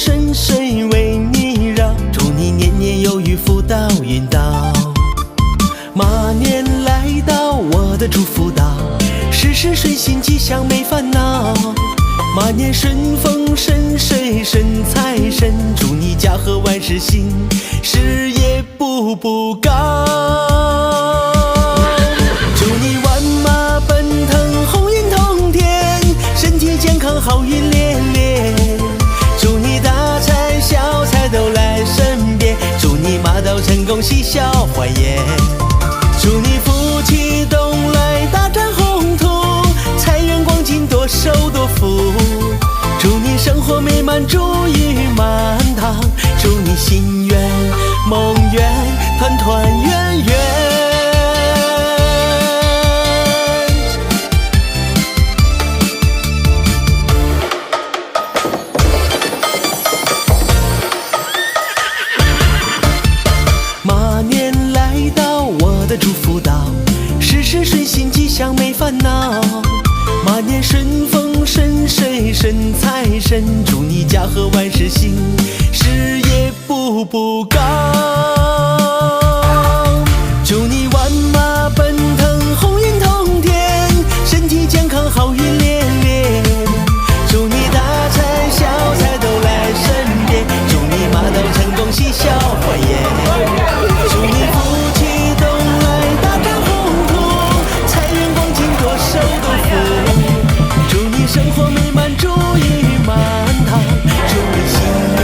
深深为你绕，祝你年年有余，福到运到。马年来到，我的祝福到，事事顺心，吉祥没烦恼。马年顺风顺水顺财神，祝你家和万事兴，事业步步高。祝你万马奔腾，鸿运通天，身体健康，好运连连。祝你大财小财都来身边，祝你马到成功，喜笑欢颜。祝你福气东来，大展宏图，财源广进，多收多福。祝你生活美满，祝意满堂，祝你心愿梦圆，团团圆圆。马年来到，我的祝福到，事事顺心，吉祥没烦恼。马年顺风顺水顺财神，祝你家和万事兴，事业步步高。祝你万马奔腾，鸿运通天，身体健康，好运连连。祝你大财小财都来身边，祝你马到成功，喜笑欢颜。祝你福气东来，大展宏图，财源广进，多收多福。祝你生活美满，祝意满堂，祝你心愿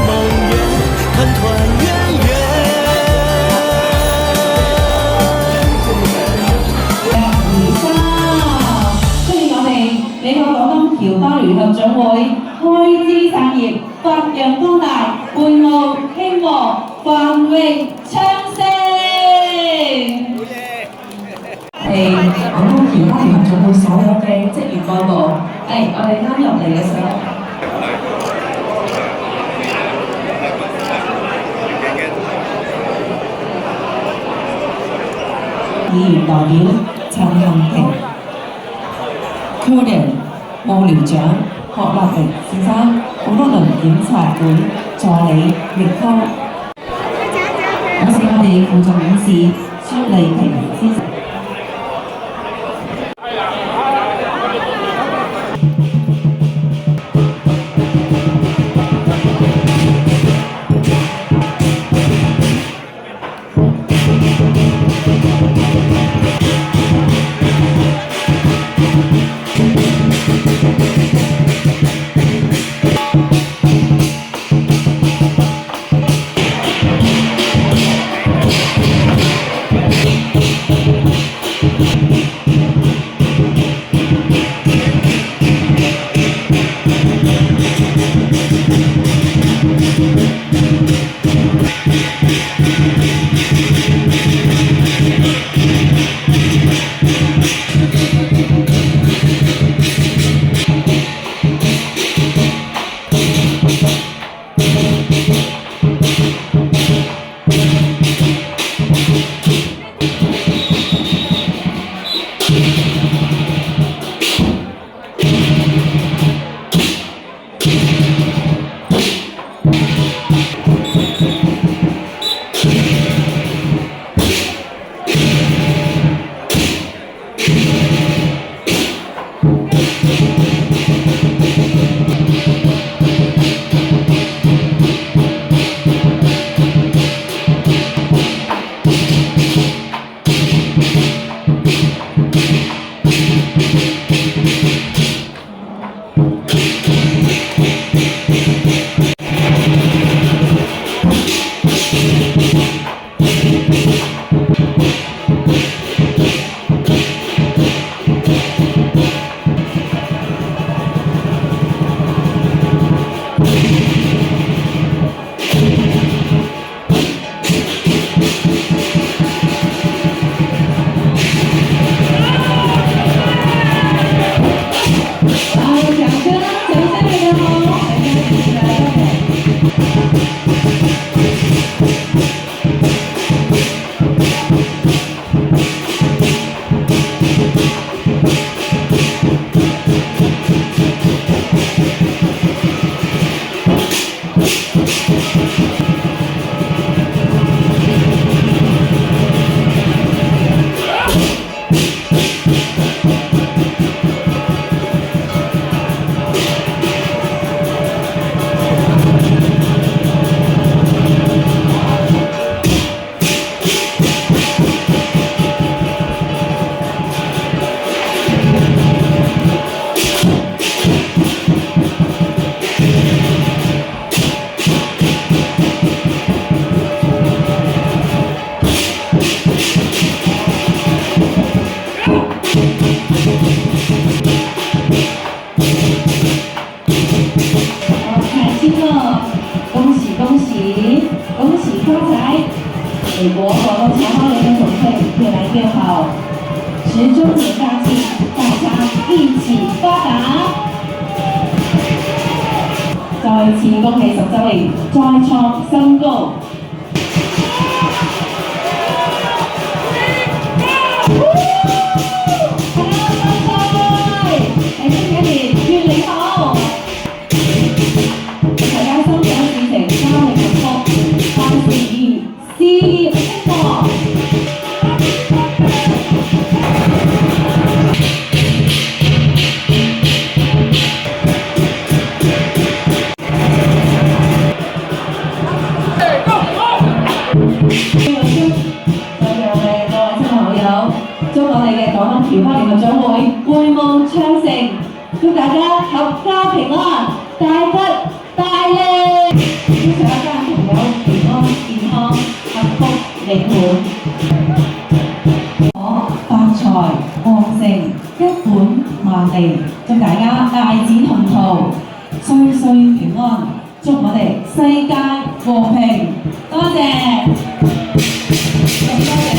梦圆，团团圆圆。歡迎我哋美國廣東僑胞聯合總會開枝散葉，發揚光大，會務興和，繁榮昌盛。係廣東僑胞聯合總會所有嘅職員幹部，我哋啱入嚟嘅時候。議員代表陳恒平、Coden 幕僚長霍立迪先生，好多輪檢察會助理力科，有請我哋輔助董事蘇麗萍先生。中年大庆，大家一起發達！再次恭喜10週年，再創新高！喺新嘅一年願你好，大家心想事成，家庭幸福，萬事如意，事業興旺。祝我哋嘅廣東僑花聯合總會會務昌盛，祝大家合家平安，大吉大利，祝大家朋友平安健康，幸福美滿，我發財旺盛，一本萬利，祝大家大展宏圖，歲歲平安，祝我哋世界和平，多謝，多謝你。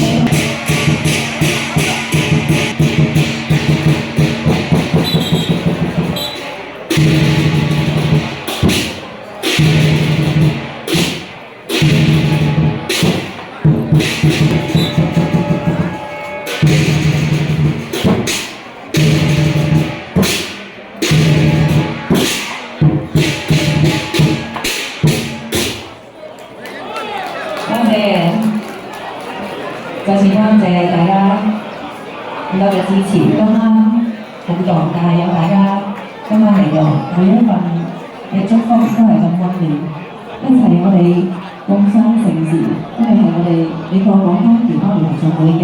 再次多謝大家咁多嘅支持，今晚好壯大，有大家今晚嚟到，每一份嘅祝福都係咁溫暖，一齊我哋共襄盛事，因為係我哋美國廣東僑花聯合總會嘅